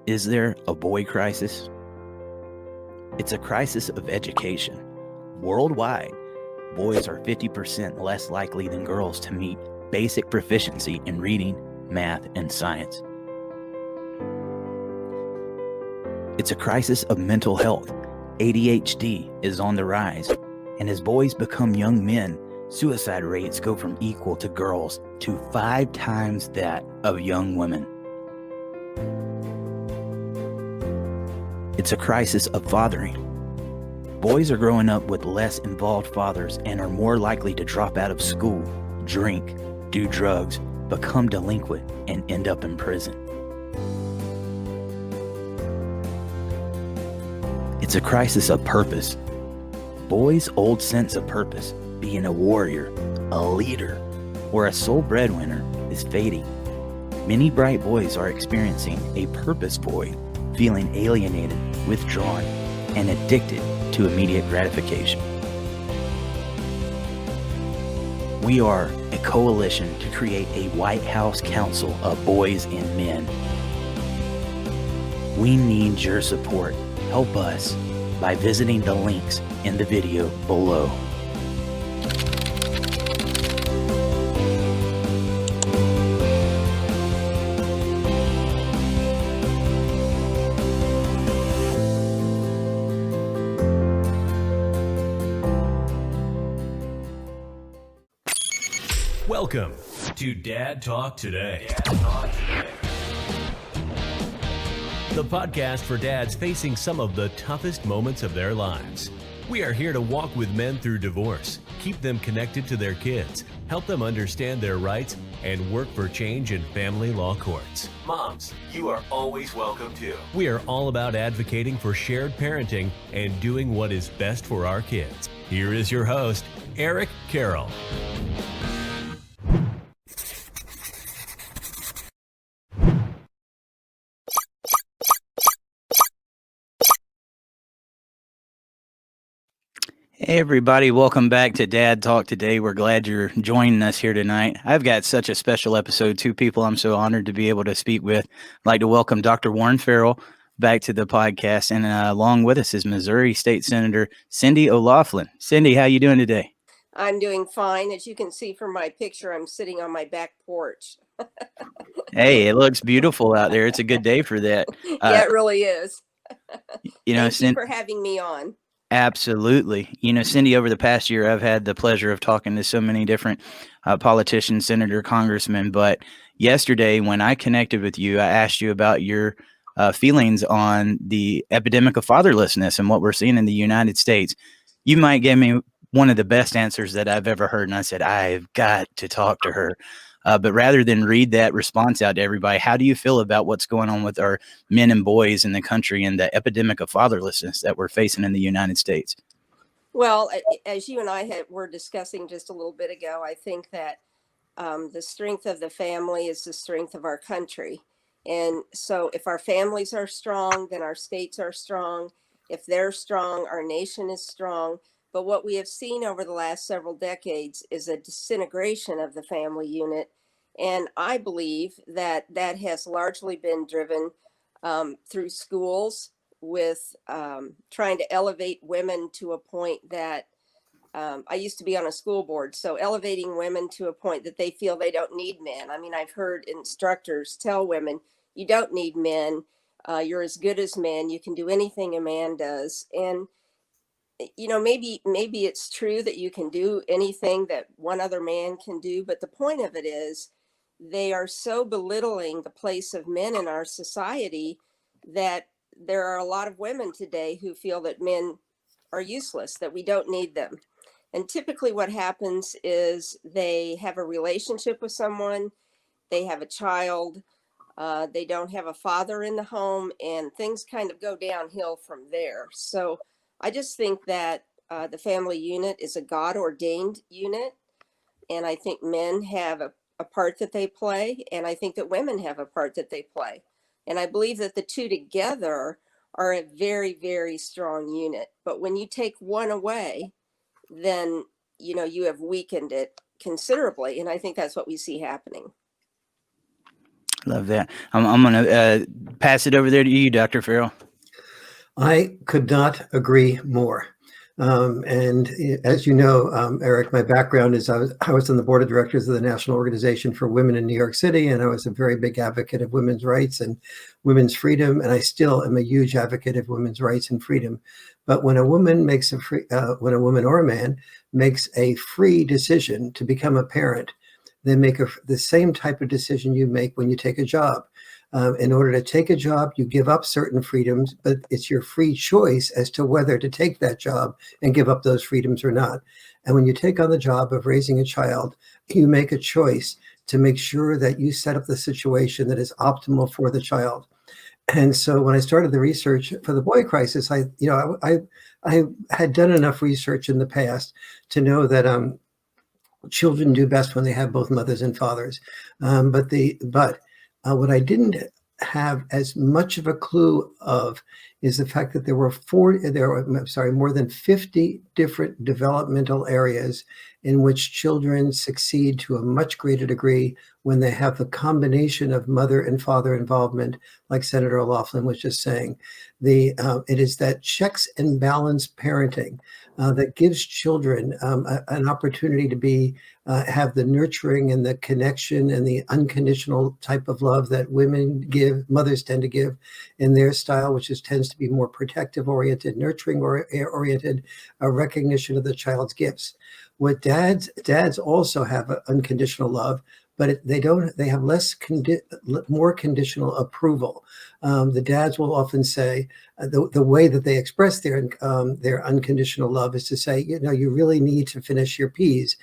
Is there a boy crisis? It's a crisis of education. Worldwide, boys are 50% less likely than girls to meet basic proficiency in reading, math, and science. It's a crisis of mental health. ADHD is on the rise, and as boys become young men, suicide rates go from equal to girls to 5 times that of young women. It's a crisis of fathering. Boys are growing up with less involved fathers and are more likely to drop out of school, drink, do drugs, become delinquent, and end up in prison. It's a crisis of purpose. Boys' old sense of purpose, being a warrior, a leader, or a sole breadwinner, is fading. Many bright boys are experiencing a purpose void, feeling alienated, withdrawn, and addicted to immediate gratification. We are a coalition to create a White House Council of boys and men. We need your support. Help us by visiting the links in the video below. Welcome to Dad Talk Today. The podcast for dads facing some of the toughest moments of their lives. We are here to walk with men through divorce, keep them connected to their kids, help them understand their rights, and work for change in family law courts. Moms, you are always welcome too. We are all about advocating for shared parenting and doing what is best for our kids. Here is your host, Eric Carroll. Hey everybody, welcome back to Dad Talk Today. We're glad you're joining us here tonight. I've got such a special episode, 2 people I'm so honored to be able to speak with. I'd like to welcome Dr. Warren Farrell back to the podcast, and along with us is Missouri State Senator Cindy O Laughlin. Cindy, how you doing today? I'm doing fine. As you can see from my picture, I'm sitting on my back porch. Hey, it looks beautiful out there. It's a good day for that. Yeah, it really is. Thank you for having me on. Absolutely. Cindy, over the past year, I've had the pleasure of talking to so many different politicians, senator, congressmen. But yesterday, when I connected with you, I asked you about your feelings on the epidemic of fatherlessness and what we're seeing in the United States. You might give me one of the best answers that I've ever heard. And I said, I've got to talk to her. But rather than read that response out to everybody, how do you feel about what's going on with our men and boys in the country and the epidemic of fatherlessness that we're facing in the United States? Well, as you and I were discussing just a little bit ago, I think that the strength of the family is the strength of our country. And so if our families are strong, then our states are strong. If they're strong, our nation is strong. But what we have seen over the last several decades is a disintegration of the family unit. And I believe that that has largely been driven through schools with trying to elevate women to a point that I used to be on a school board. So elevating women to a point that they feel they don't need men. I mean, I've heard instructors tell women, you don't need men. You're as good as men. You can do anything a man does. And maybe it's true that you can do anything that one other man can do. But the point of it is they are so belittling the place of men in our society that there are a lot of women today who feel that men are useless, that we don't need them. And typically what happens is they have a relationship with someone, they have a child, they don't have a father in the home, and things kind of go downhill from there. So I just think that the family unit is a God-ordained unit. And I think men have a part that they play. And I think that women have a part that they play. And I believe that the two together are a very, very strong unit. But when you take one away, then, you have weakened it considerably. And I think that's what we see happening. Love that. I'm going to pass it over there to you, Dr. Farrell. I could not agree more. And as you know, Eric, my background is I was on the board of directors of the National Organization for Women in New York City, and I was a very big advocate of women's rights and women's freedom, and I still am a huge advocate of women's rights and freedom. But when a woman makes when a woman or a man makes a free decision to become a parent, they make the same type of decision you make when you take a job. In order to take a job, you give up certain freedoms, but it's your free choice as to whether to take that job and give up those freedoms or not. And when you take on the job of raising a child, you make a choice to make sure that you set up the situation that is optimal for the child. And so when I started the research for the boy crisis, I had done enough research in the past to know that children do best when they have both mothers and fathers. But what I didn't have as much of a clue of is the fact that there were more than 50 different developmental areas in which children succeed to a much greater degree when they have the combination of mother and father involvement, like Senator O Laughlin was just saying. It is that checks and balance parenting that gives children an opportunity to have the nurturing and the connection and the unconditional type of love that mothers tend to give in their style, which tends to be more protective oriented, nurturing oriented, a recognition of the child's gifts. What dads also have unconditional love, but they have more conditional approval. The dads will often say the way that they express their unconditional love is to say, you really need to finish your peas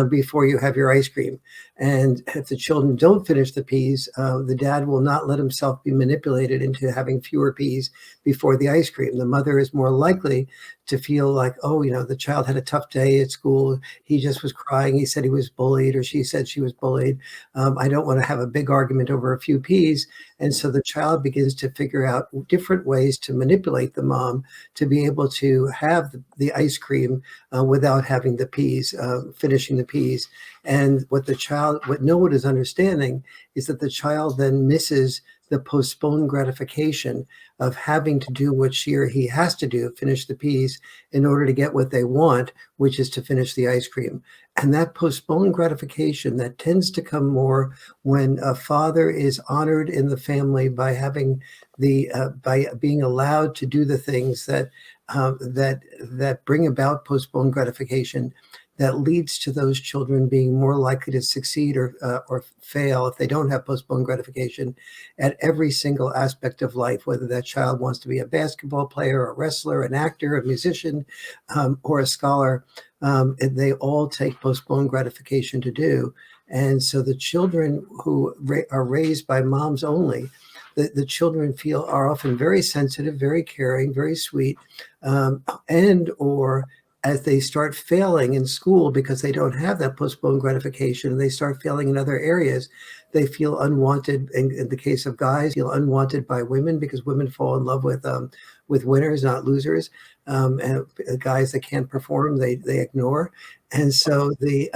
before you have your ice cream. And if the children don't finish the peas, the dad will not let himself be manipulated into having fewer peas before the ice cream. The mother is more likely to feel like, the child had a tough day at school. He just was crying. He said he was bullied, or she said she was bullied. I don't want to have a big argument over a few peas. And so the child begins to figure out different ways to manipulate the mom to be able to have the ice cream without having the peas, finishing the peas. And what no one is understanding is that the child then misses the postponed gratification of having to do what she or he has to do, finish the peas, in order to get what they want, which is to finish the ice cream. And that postponed gratification that tends to come more when a father is honored in the family by having by being allowed to do the things that bring about postponed gratification, that leads to those children being more likely to succeed or fail if they don't have postponed gratification at every single aspect of life, whether that child wants to be a basketball player, a wrestler, an actor, a musician, or a scholar. They all take postponed gratification to do. And so the children who are raised by moms only, the children are often very sensitive, very caring, very sweet, or as they start failing in school because they don't have that postponed gratification, and they start failing in other areas, they feel unwanted. In the case of guys, feel unwanted by women because women fall in love with winners, not losers. And guys that can't perform, they ignore. And so the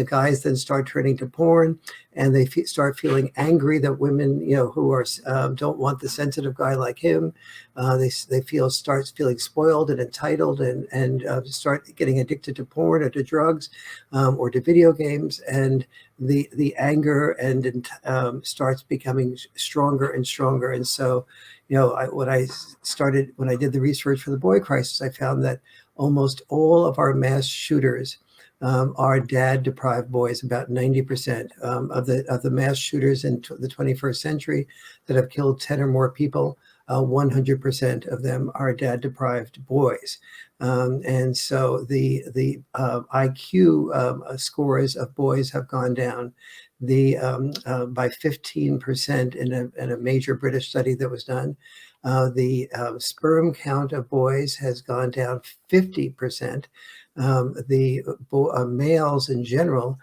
guys then start turning to porn, and they start feeling angry that women, who are don't want the sensitive guy like him. They start feeling spoiled and entitled, and start getting addicted to porn or to drugs, or to video games, and the anger and starts becoming stronger and stronger. And so, when I did the research for the boy crisis, I found that almost all of our mass shooters are dad-deprived boys. About 90% of the mass shooters in the 21st century that have killed 10 or more people, 100% of them are dad-deprived boys. And so the IQ scores of boys have gone down by 15% in a major British study that was done. The sperm count of boys has gone down 50%. Males in general,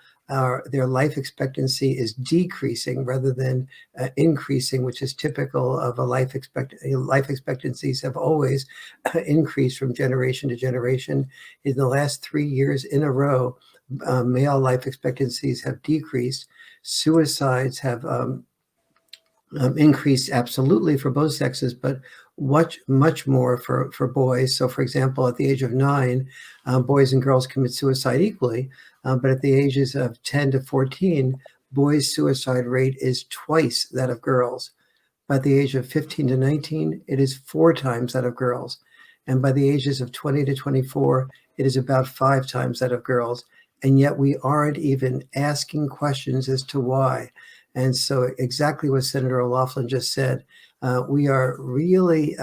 their life expectancy is decreasing rather than increasing, which is typical of a life expectancy. Life expectancies have always increased from generation to generation. In the last 3 years in a row, male life expectancies have decreased. Suicides have increased absolutely for both sexes, but much more for boys. So, for example, at the age of 9, boys and girls commit suicide equally, but at the ages of 10 to 14, boys' suicide rate is twice that of girls. By the age of 15 to 19, it is 4 times that of girls. And by the ages of 20 to 24, it is about 5 times that of girls. And yet we aren't even asking questions as to why. And so exactly what Senator O'Laughlin just said, we are really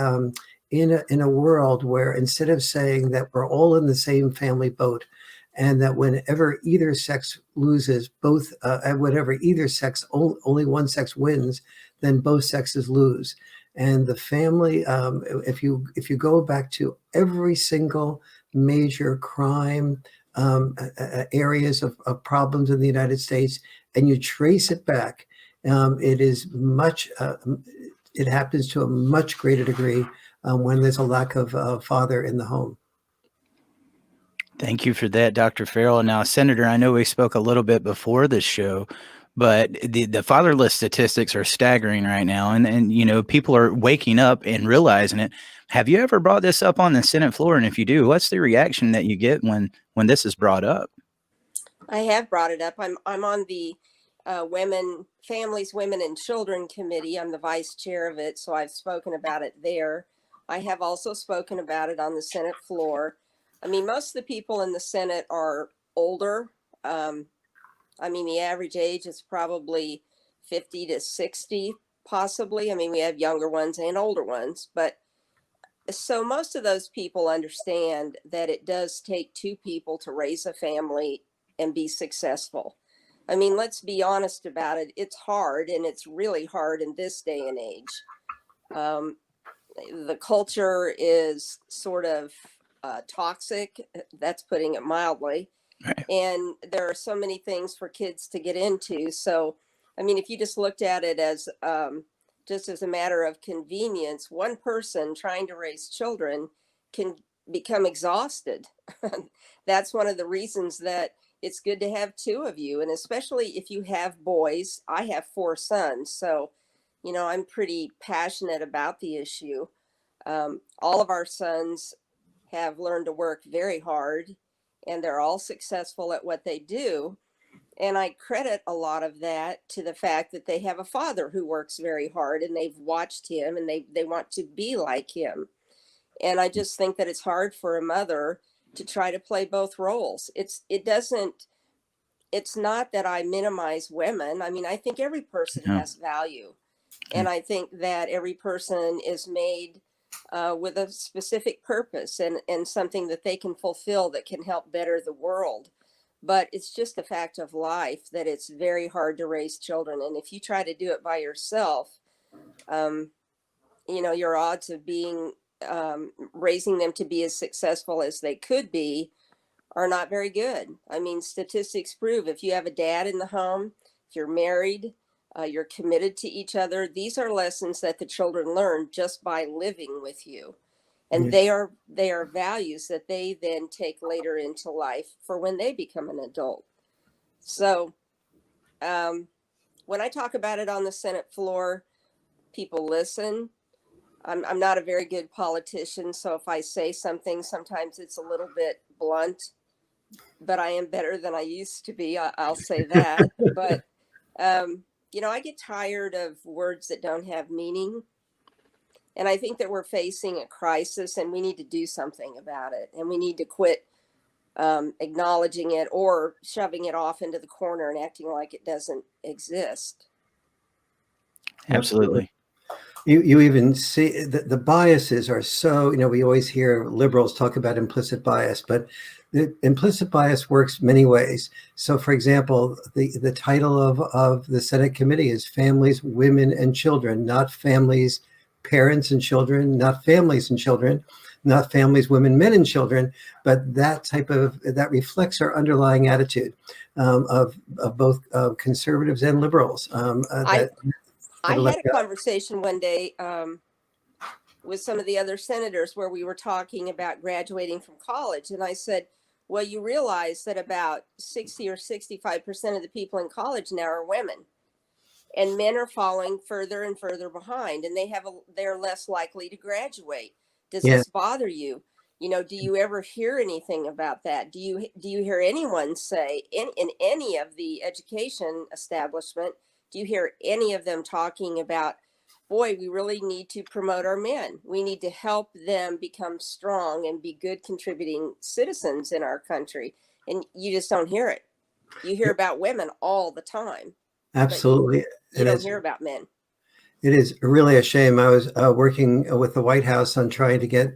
in a world where instead of saying that we're all in the same family boat, and that whenever either sex loses, and whenever either sex, only one sex wins, then both sexes lose. And the family, if you go back to every single major crime areas of problems in the United States, and you trace it back, it is much. It happens to a much greater degree when there's a lack of father in the home. Thank you for that, Dr. Farrell. Now, Senator, I know we spoke a little bit before this show, but the fatherless statistics are staggering right now, and people are waking up and realizing it. Have you ever brought this up on the Senate floor? And if you do, what's the reaction that you get when this is brought up? I have brought it up. I'm on the Families, Women, and Children Committee. I'm the vice chair of it, so I've spoken about it there. I have also spoken about it on the Senate floor. I mean, most of the people in the Senate are older. The average age is probably 50 to 60, possibly. I mean, we have younger ones and older ones, but so most of those people understand that it does take 2 people to raise a family and be successful. I mean, let's be honest about it. It's hard, and it's really hard in this day and age. The culture is sort of toxic. That's putting it mildly. Right. And there are so many things for kids to get into. So, I mean, if you just looked at it as just as a matter of convenience, one person trying to raise children can become exhausted. That's one of the reasons that it's good to have 2 of you. And especially if you have boys. I have 4 sons. So, I'm pretty passionate about the issue. All of our sons have learned to work very hard, and they're all successful at what they do. And I credit a lot of that to the fact that they have a father who works very hard, and they've watched him, and they want to be like him. And I just think that it's hard for a mother to try to play both roles. It's not that I minimize women. I mean, I think every person No. has value. And I think that every person is made with a specific purpose and something that they can fulfill that can help better the world. But it's just a fact of life that it's very hard to raise children. And if you try to do it by yourself, your odds of raising them to be as successful as they could be are not very good. I mean, statistics prove if you have a dad in the home, if you're married, you're committed to each other. These are lessons that the children learn just by living with you. And they are values that they then take later into life for when they become an adult. So when I talk about it on the Senate floor, people listen. I'm not a very good politician, so if I say something, sometimes it's a little bit blunt, but I am better than I used to be. I'll say that. But, I get tired of words that don't have meaning. And I think that we're facing a crisis, and we need to do something about it. And we need to quit acknowledging it or shoving it off into the corner and acting like it doesn't exist. Absolutely. You even see the biases are so, we always hear liberals talk about implicit bias, but the implicit bias works many ways. So, for example, the title of the Senate committee is Families, Women, and Children, not families, parents and children, not families and children, not families, women, men, and children, but that reflects our underlying attitude of both conservatives and liberals. I had a conversation one day with some of the other senators where we were talking about graduating from college. And I said, well, you realize that about 60 or 65% of the people in college now are women. and men are falling further and further behind, and they're less likely to graduate. Does Yeah. this bother you? Do you ever hear anything about that? Do you hear anyone say in any of the education establishment, do you hear any of them talking about, boy, we really need to promote our men. We need to help them become strong and be good contributing citizens in our country. And you just don't hear it. You hear about women all the time, but Absolutely. you don't hear about men. It is really a shame. I was working with the White House on trying to get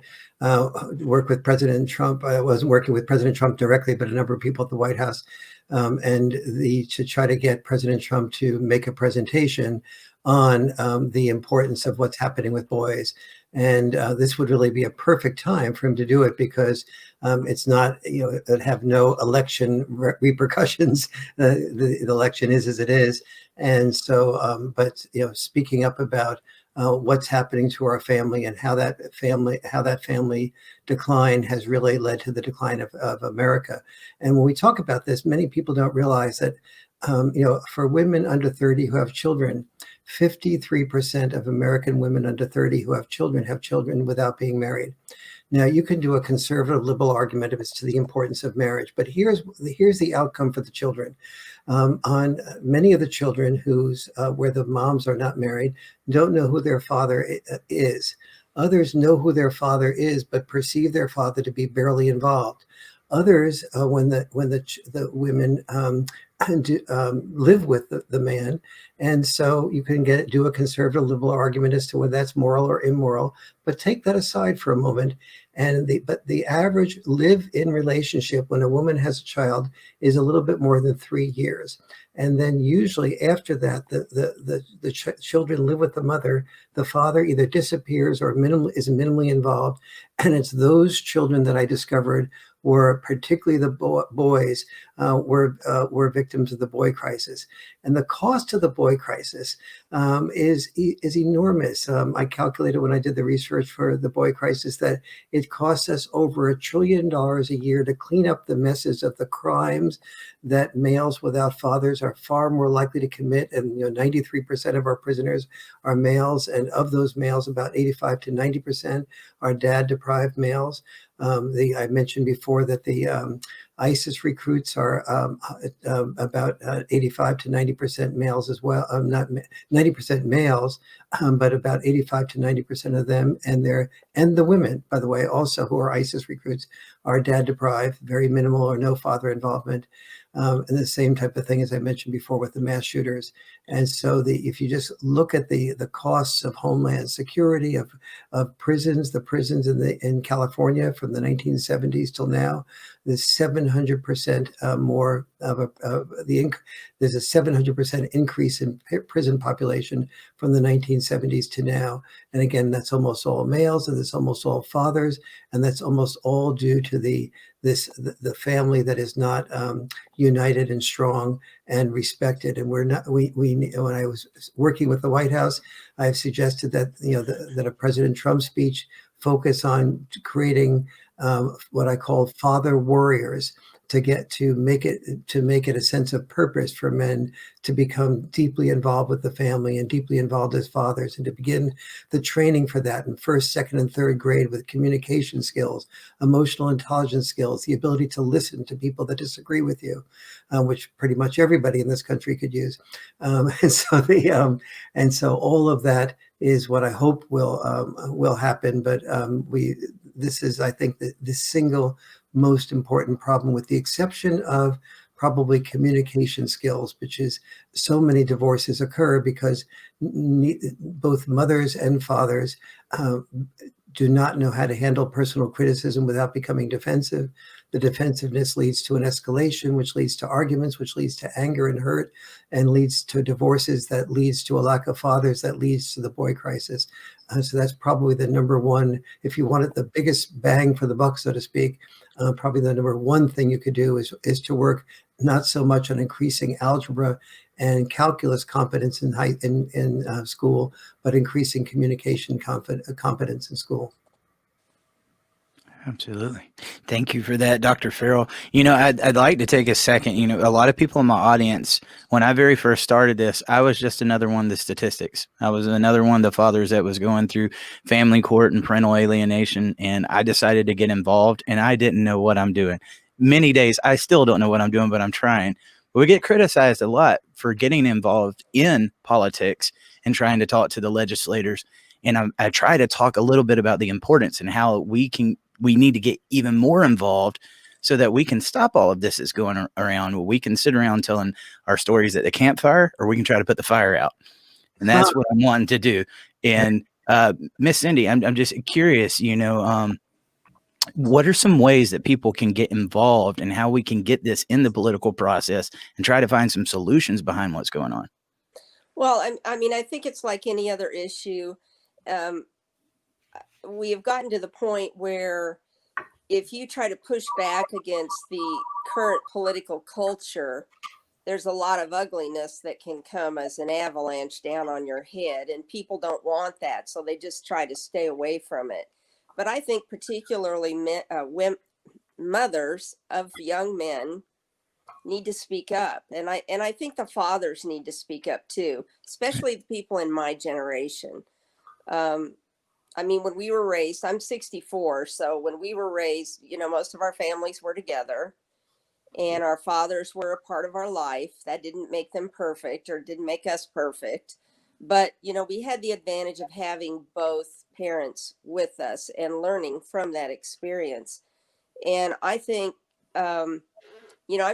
work with President Trump. I wasn't working with President Trump directly, but a number of people at the White House, to try to get President Trump to make a presentation on the importance of what's happening with boys. And this would really be a perfect time for him to do it, because it's not, it have no election repercussions. The election is as it is. And so, but speaking up about what's happening to our family, and how that family decline has really led to the decline of America. And when we talk about this, many people don't realize that, for women under 30 who have children, 53% of American women under 30 who have children without being married. Now, you can do a conservative liberal argument as to the importance of marriage, but here's the outcome for the children. On many of the children where the moms are not married, don't know who their father is. Others know who their father is, but perceive their father to be barely involved. Others, when the women live with the man, and so you can do a conservative liberal argument as to whether that's moral or immoral. But take that aside for a moment, but the average live-in relationship when a woman has a child is a little bit more than 3 years, and then usually after that, the children live with the mother. The father either disappears or is minimally involved, and it's those children that I discovered were, particularly the boys, were victims of the boy crisis. And the cost of the boy crisis is enormous. I calculated when I did the research for the boy crisis that it costs us over $1 trillion a year to clean up the messes of the crimes that males without fathers are far more likely to commit. And 93% of our prisoners are males, and of those males, about 85 to 90% are dad-deprived males. I mentioned before that the ISIS recruits are about 85 to 90% males as well. Not 90% males, but about 85 to 90% of them, and the women, by the way, also who are ISIS recruits, are dad deprived, very minimal or no father involvement. And the same type of thing as I mentioned before with the mass shooters. And so if you just look at the costs of homeland security, of prisons, the prisons in California from the 1970s till now, there's 700% more of there's a 700% increase in prison population from the 1970s to now. And again, that's almost all males, and that's almost all fathers, and that's almost all due to the family that is not united and strong and respected. And when I was working with the White House, I've suggested that that a President Trump speech focus on creating what I call father warriors, to make it a sense of purpose for men to become deeply involved with the family and deeply involved as fathers, and to begin the training for that in first, second, and third grade with communication skills, emotional intelligence skills, the ability to listen to people that disagree with you, which pretty much everybody in this country could use. And so all of that is what I hope will happen. But this is, I think, the single most important problem, with the exception of probably communication skills, which is so many divorces occur because both mothers and fathers do not know how to handle personal criticism without becoming defensive. The defensiveness leads to an escalation, which leads to arguments, which leads to anger and hurt, and leads to divorces, that leads to a lack of fathers, that leads to the boy crisis. So that's probably the number one, if you wanted the biggest bang for the buck, so to speak, probably the number one thing you could do is to work not so much on increasing algebra and calculus competence in school, but increasing communication competence in school. Absolutely. Thank you for that, Dr. Farrell. I'd like to take a second. A lot of people in my audience, when I very first started this, I was just another one of the statistics. I was another one of the fathers that was going through family court and parental alienation. And I decided to get involved, and I didn't know what I'm doing. Many days, I still don't know what I'm doing, but I'm trying. We get criticized a lot for getting involved in politics and trying to talk to the legislators. And I try to talk a little bit about the importance and how we need to get even more involved so that we can stop all of this that's going around. We can sit around telling our stories at the campfire, or we can try to put the fire out. And that's what I'm wanting to do. And Miss Cindy, I'm just curious, what are some ways that people can get involved and how we can get this in the political process and try to find some solutions behind what's going on? Well, I mean, I think it's like any other issue. We have gotten to the point where if you try to push back against the current political culture, there's a lot of ugliness that can come as an avalanche down on your head, and people don't want that, so they just try to stay away from it. But I think particularly mothers of young men need to speak up, and I think the fathers need to speak up too, especially the people in my generation. I mean, when we were raised, I'm 64. So when we were raised, most of our families were together and our fathers were a part of our life. That didn't make them perfect or didn't make us perfect. But, we had the advantage of having both parents with us and learning from that experience. And I think, I'm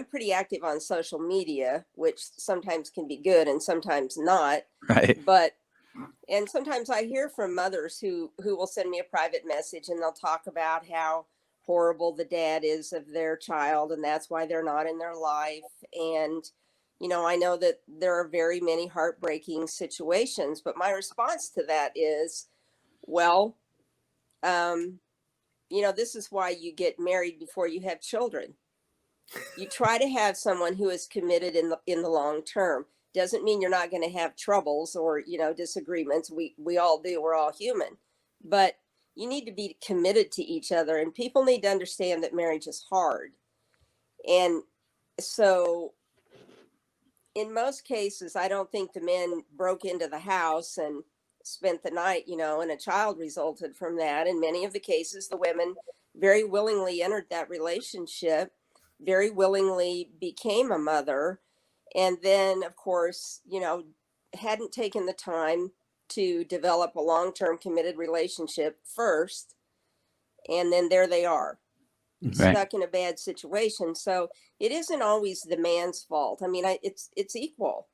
pretty active on social media, which sometimes can be good and sometimes not. Right. And sometimes I hear from mothers who will send me a private message, and they'll talk about how horrible the dad is of their child, and that's why they're not in their life. And, I know that there are very many heartbreaking situations, but my response to that is, well, this is why you get married before you have children. You try to have someone who is committed in the long term. Doesn't mean you're not going to have troubles or, disagreements. We all do. We're all human. But you need to be committed to each other, and people need to understand that marriage is hard. And so in most cases, I don't think the men broke into the house and spent the night, and a child resulted from that. In many of the cases, the women very willingly entered that relationship, very willingly became a mother. And then, of course, hadn't taken the time to develop a long-term committed relationship first. And then there they are, Right. stuck in a bad situation. So it isn't always the man's fault. I mean, it's equal.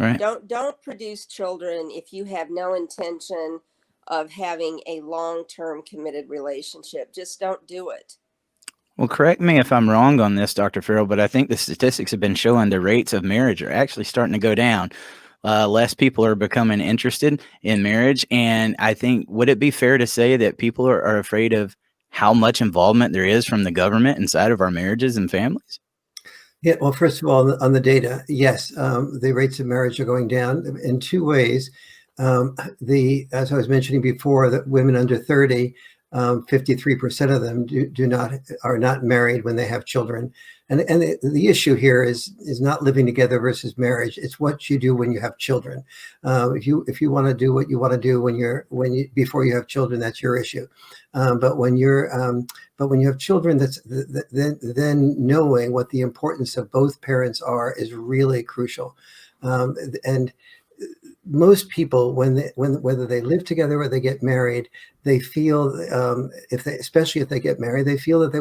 Right. Don't produce children if you have no intention of having a long-term committed relationship. Just don't do it. Well, correct me if I'm wrong on this, Dr. Farrell, but I think the statistics have been showing the rates of marriage are actually starting to go down. Less people are becoming interested in marriage. And I think, would it be fair to say that people are afraid of how much involvement there is from the government inside of our marriages and families? Yeah, well, first of all, on the data, yes, the rates of marriage are going down in two ways. As I was mentioning before, that women under 30, 53% of them are not married when they have children, and the issue here is not living together versus marriage. It's what you do when you have children. If you want to do what you want to do before you have children, that's your issue. But when you have children, then knowing what the importance of both parents are is really crucial. And most people, whether they live together or they get married, they feel especially if they get married, they feel that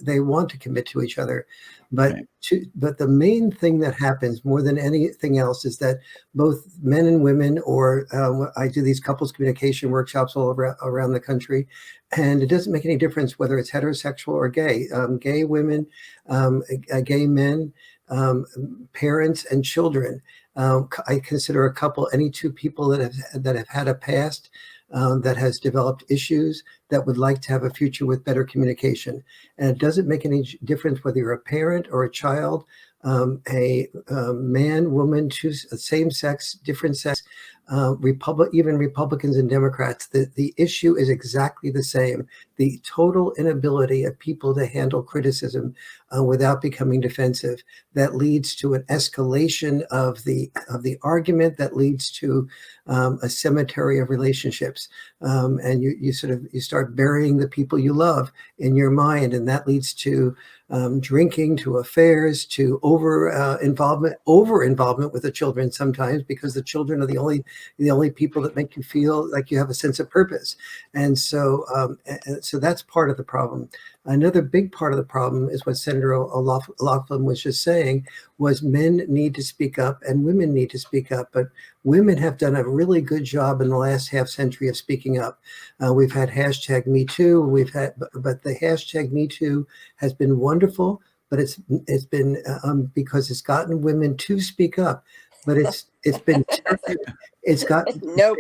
they want to commit to each other. But Right. but the main thing that happens more than anything else is that both men and women, or I do these couples communication workshops all around the country, and it doesn't make any difference whether it's heterosexual or gay. Gay women, gay men, parents and children. I consider a couple any two people that have had a past that has developed issues that would like to have a future with better communication. And it doesn't make any difference whether you're a parent or a child, a man, woman, same sex, different sex. even Republicans and Democrats, the issue is exactly the same. The total inability of people to handle criticism without becoming defensive, that leads to an escalation of the argument, that leads to a cemetery of relationships, and you start burying the people you love in your mind, and that leads to drinking, to affairs, to over involvement with the children sometimes, because the children are the only people that make you feel like you have a sense of purpose. And so that's part of the problem. Another big part of the problem is what Senator O'Laughlin was just saying, was men need to speak up and women need to speak up. But women have done a really good job in the last half century of speaking up. We've had hashtag Me Too. But the hashtag Me Too has been wonderful, but it's been because it's gotten women to speak up. But it's been it's got Nope.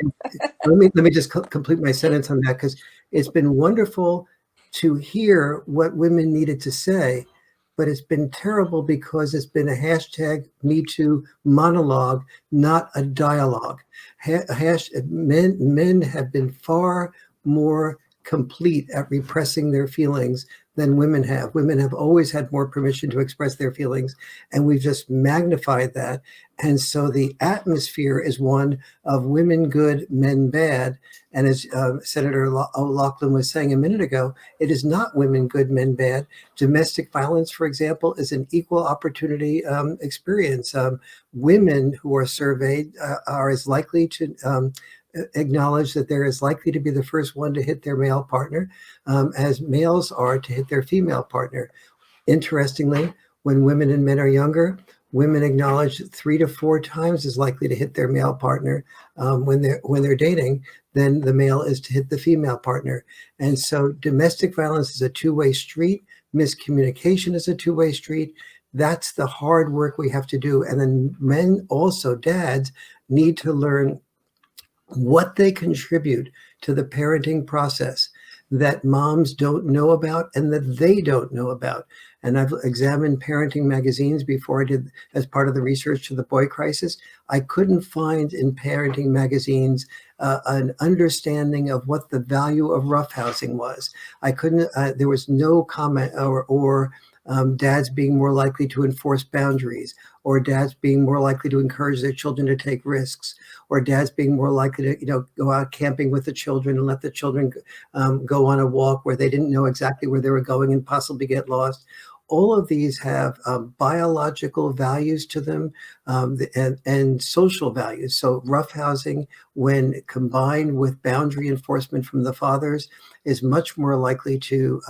let me just complete my sentence on that, because it's been wonderful to hear what women needed to say, but it's been terrible because it's been a hashtag Me Too monologue, not a dialogue. Men have been far more complete at repressing their feelings than women have. Women have always had more permission to express their feelings, and we've just magnified that. And so the atmosphere is one of women good, men bad. And as Senator O'Laughlin was saying a minute ago, it is not women good, men bad. Domestic violence, for example, is an equal opportunity experience. Women who are surveyed are as likely to acknowledge that they're as likely to be the first one to hit their male partner as males are to hit their female partner. Interestingly, when women and men are younger, women acknowledge 3 to 4 times as likely to hit their male partner when they're dating than the male is to hit the female partner. And so domestic violence is a two-way street. Miscommunication is a two-way street. That's the hard work we have to do. And then men also, dads, need to learn what they contribute to the parenting process that moms don't know about and that they don't know about. And I've examined parenting magazines before I did, as part of the research to the boy crisis. I couldn't find in parenting magazines an understanding of what the value of roughhousing was. I couldn't, there was no comment or dads being more likely to enforce boundaries, or dads being more likely to encourage their children to take risks, or dads being more likely to, go out camping with the children and let the children go on a walk where they didn't know exactly where they were going and possibly get lost. All of these have biological values to them and social values. So roughhousing, when combined with boundary enforcement from the fathers, is much more likely to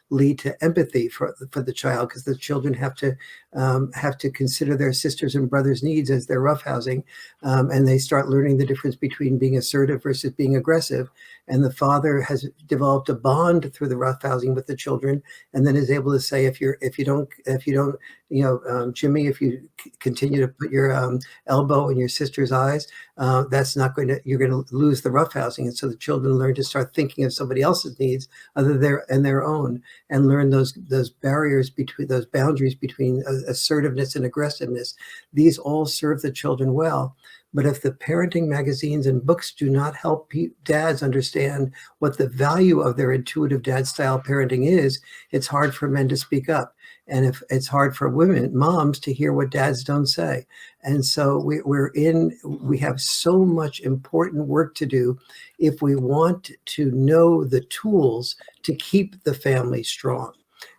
lead to empathy for the child, because the children have to consider their sisters and brothers' needs as they're roughhousing, and they start learning the difference between being assertive versus being aggressive. And the father has developed a bond through the roughhousing with the children, and then is able to say, if you don't, Jimmy, if you continue to put your elbow in your sister's eyes, you're going to lose the roughhousing. And so the children learn to start thinking of somebody else's needs other than their own, and learn those boundaries between assertiveness and aggressiveness. These all serve the children well. But if the parenting magazines and books do not help dads understand what the value of their intuitive dad style parenting is, it's hard for men to speak up. And if it's hard for moms to hear what dads don't say. And so we have so much important work to do if we want to know the tools to keep the family strong.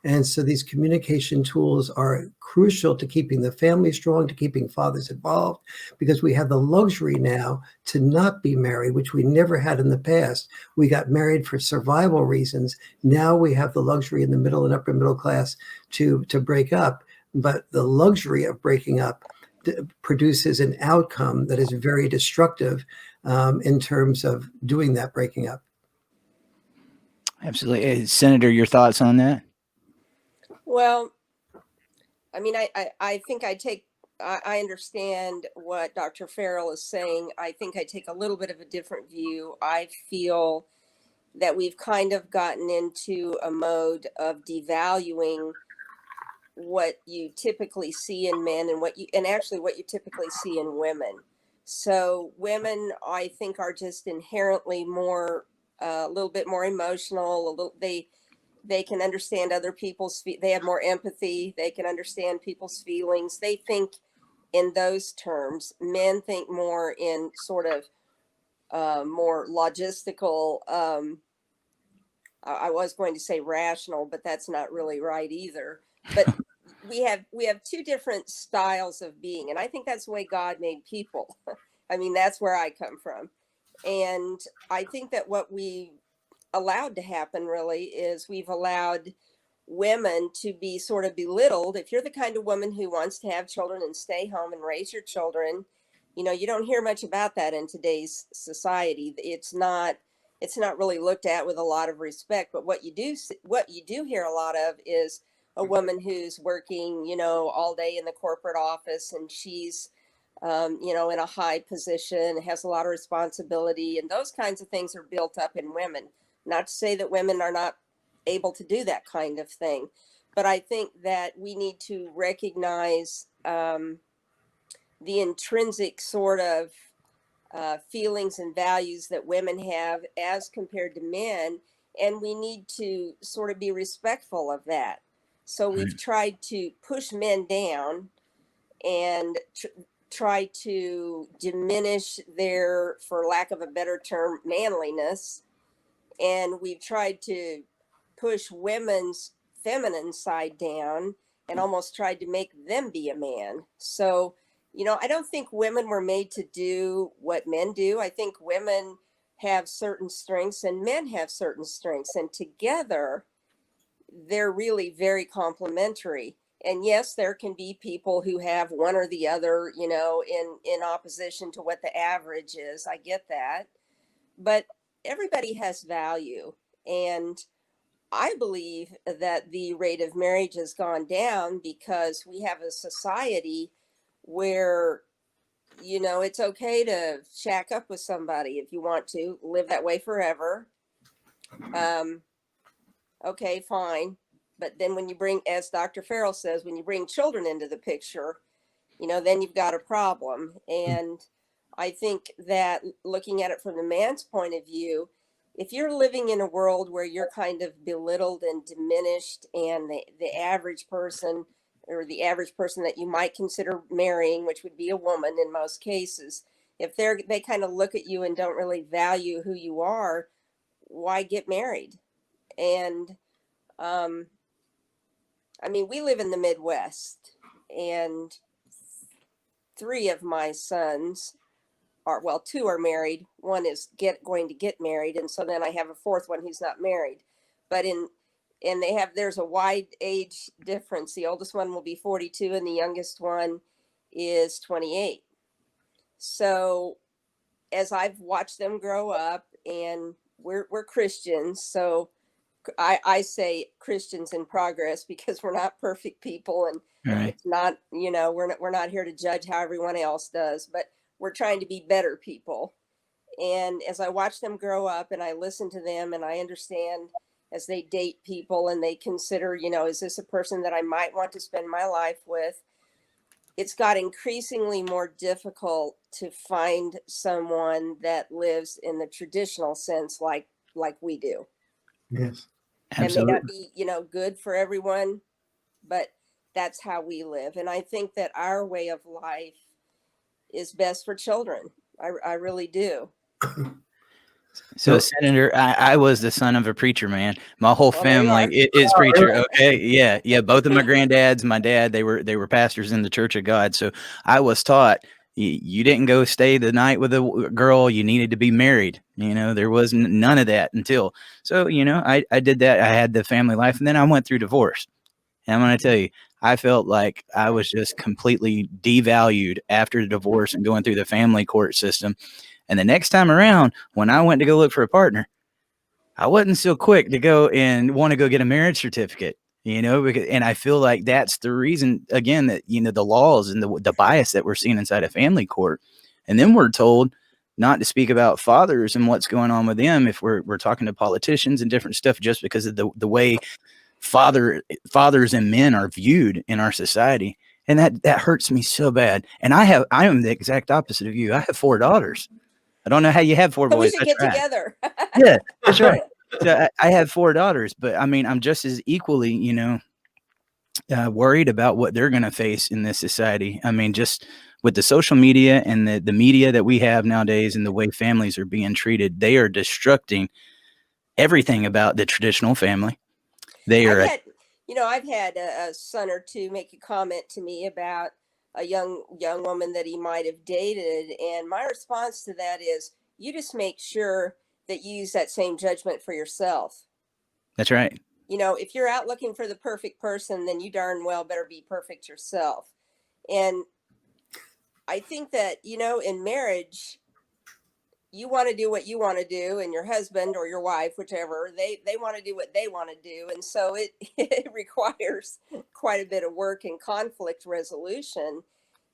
And so these communication tools are crucial to keeping the family strong, to keeping fathers involved, because we have the luxury now to not be married, which we never had in the past. We got married for survival reasons. Now we have the luxury in the middle and upper middle class to break up. But the luxury of breaking up produces an outcome that is very destructive in terms of doing that breaking up. Absolutely. Senator, your thoughts on that? Well, I mean, I think I understand what Dr. Farrell is saying. I think I take a little bit of a different view. I feel that we've kind of gotten into a mode of devaluing what you typically see in men and what you typically see in women. So women, I think, are just inherently more, a little bit more emotional. They can understand other people's. They have more empathy. They can understand people's feelings. They think in those terms. Men think more in sort of more logistical. I was going to say rational, but that's not really right either. But we have two different styles of being, and I think that's the way God made people. I mean, that's where I come from. And I think that what we allowed to happen really is we've allowed women to be sort of belittled. If you're the kind of woman who wants to have children and stay home and raise your children, you don't hear much about that in today's society. It's not really looked at with a lot of respect. But what you do hear a lot of is a woman who's working, all day in the corporate office, and she's in a high position, has a lot of responsibility, and those kinds of things are built up in women. Not to say that women are not able to do that kind of thing, but I think that we need to recognize the intrinsic sort of feelings and values that women have as compared to men, and we need to sort of be respectful of that. So we've tried to push men down and try to diminish their, for lack of a better term, manliness. And we've tried to push women's feminine side down and almost tried to make them be a man. So, I don't think women were made to do what men do. I think women have certain strengths and men have certain strengths, and together they're really very complementary. And yes, there can be people who have one or the other, in opposition to what the average is. I get that. But everybody has value. And I believe that the rate of marriage has gone down because we have a society where, it's okay to shack up with somebody if you want to live that way forever. Okay, fine. But then when you bring, as Dr. Farrell says, when you bring children into the picture, then you've got a problem. And I think that looking at it from the man's point of view, if you're living in a world where you're kind of belittled and diminished, and the average person, or the average person that you might consider marrying, which would be a woman in most cases, if they kind of look at you and don't really value who you are, why get married? And we live in the Midwest, and 3 of my sons are, well, 2 are married. One is going to get married. And so then I have a 4th one who's not married, but there's a wide age difference. The oldest one will be 42 and the youngest one is 28. So as I've watched them grow up, and we're Christians, so I say Christians in progress, because we're not perfect people, and it's not, we're not here to judge how everyone else does, but we're trying to be better people. And as I watch them grow up and I listen to them and I understand as they date people and they consider, is this a person that I might want to spend my life with? It's got increasingly more difficult to find someone that lives in the traditional sense like we do. Yes. Absolutely. It may not be, good for everyone, but that's how we live. And I think that our way of life is best for children. I really do. So, Senator, I was the son of a preacher, man. My whole family is preacher. Okay, yeah. Both of my granddads, my dad, they were pastors in the Church of God. So I was taught you didn't go stay the night with a girl. You needed to be married. There was none of that until. So I did that. I had the family life, and then I went through divorce. And I'm going to tell you, I felt like I was just completely devalued after the divorce and going through the family court system. And the next time around, when I went to go look for a partner, I wasn't so quick to go and want to go get a marriage certificate, and I feel like that's the reason, again, that, the laws and the bias that we're seeing inside a family court. And then we're told not to speak about fathers and what's going on with them if we're talking to politicians and different stuff, just because of the way fathers and men are viewed in our society. And that hurts me so bad. And I am the exact opposite of you. I have 4 daughters. I don't know how you have 4 We boys. should I get tried. together. Yeah, that's right. So I have 4 daughters, but I mean, I'm just as equally, worried about what they're going to face in this society. I mean, just with the social media and the media that we have nowadays and the way families are being treated, they are destructing everything about the traditional family. They I've are, had, I've had a son or two make a comment to me about a young woman that he might have dated, and my response to that is, you just make sure that you use that same judgment for yourself. that's right. If you're out looking for the perfect person, then you darn well better be perfect yourself. And I think that, in marriage, you want to do what you want to do, and your husband or your wife, whichever, they want to do what they want to do. And so it, it requires quite a bit of work and conflict resolution.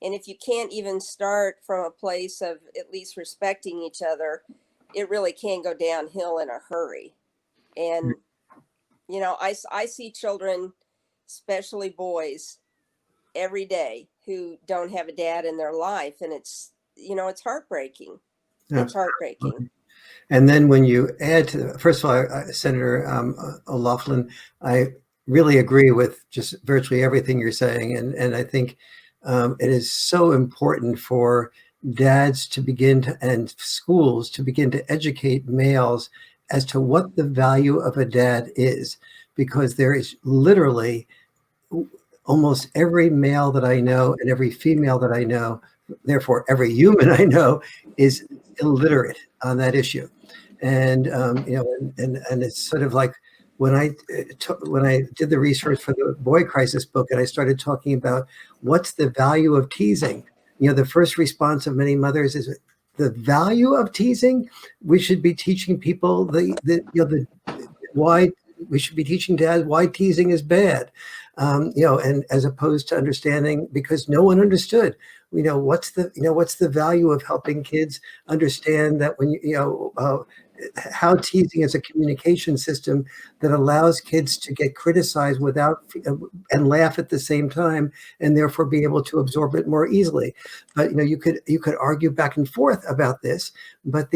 And if you can't even start from a place of at least respecting each other, it really can go downhill in a hurry. And, I see children, especially boys, every day who don't have a dad in their life. And it's heartbreaking. It's heartbreaking. And then when you add to, first of all, Senator O'Laughlin, I really agree with just virtually everything you're saying. And I think it is so important for dads to begin to, and schools to begin to educate males as to what the value of a dad is, because there is literally almost every male that I know and every female that I know, therefore every human I know, is illiterate on that issue. And and it's sort of like when I did the research for the Boy Crisis book, and I started talking about what's the value of teasing. The first response of many mothers is, the value of teasing. We should be teaching people the why. We should be teaching dads why teasing is bad, and as opposed to understanding, because no one understood, what's the value of helping kids understand that when how teasing is a communication system that allows kids to get criticized without and laugh at the same time, and therefore be able to absorb it more easily. But you could argue back and forth about this, but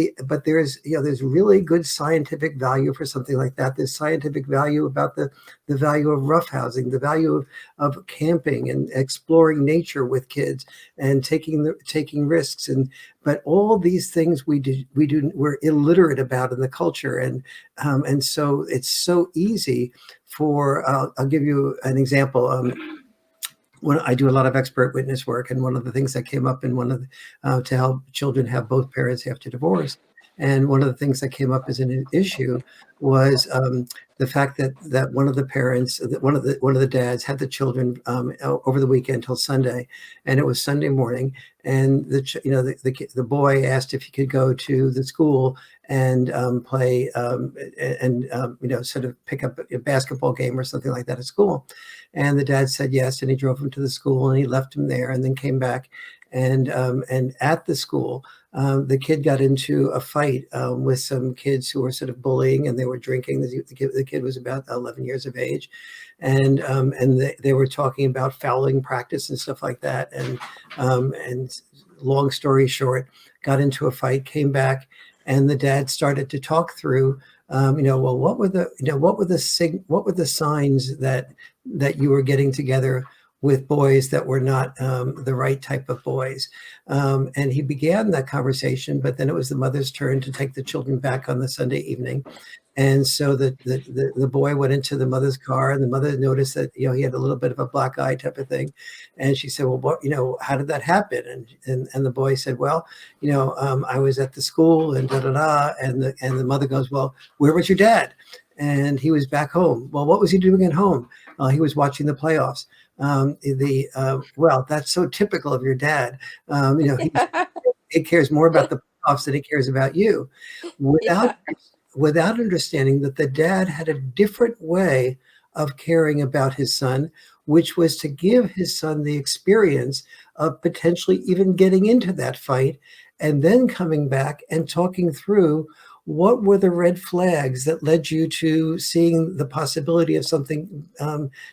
there's really good scientific value for something like that. There's scientific value about the value of roughhousing, the value of camping and exploring nature with kids and taking risks. But all these things we're illiterate about in the culture, and so it's so easy for. I'll give you an example. When I do a lot of expert witness work, and one of the things that came up in one of to help children have both parents after divorce, and one of the things that came up as an issue was the fact that one of the parents, one of the dads, had the children over the weekend till Sunday, and it was Sunday morning, and the boy asked if he could go to the school and play sort of pick up a basketball game or something like that at school. And the dad said yes, and he drove him to the school, and he left him there, and then came back, and at the school, the kid got into a fight with some kids who were sort of bullying, and they were drinking. The kid was about 11 years of age, and they were talking about fouling practice and stuff like that. And long story short, got into a fight, came back, and the dad started to talk through, well, what were the signs that you were getting together with boys that were not the right type of boys. And he began that conversation, but then it was the mother's turn to take the children back on the Sunday evening. And so the boy went into the mother's car, and the mother noticed that, he had a little bit of a black eye type of thing. And she said, well, what, how did that happen? And the boy said, well, I was at the school and And the mother goes, well, where was your dad? And he was back home. Well, what was he doing at home? He was watching the playoffs. Well, that's so typical of your dad. He cares more about the playoffs than he cares about you, without understanding that the dad had a different way of caring about his son, which was to give his son the experience of potentially even getting into that fight, and then coming back and talking through what were the red flags that led you to seeing the possibility of something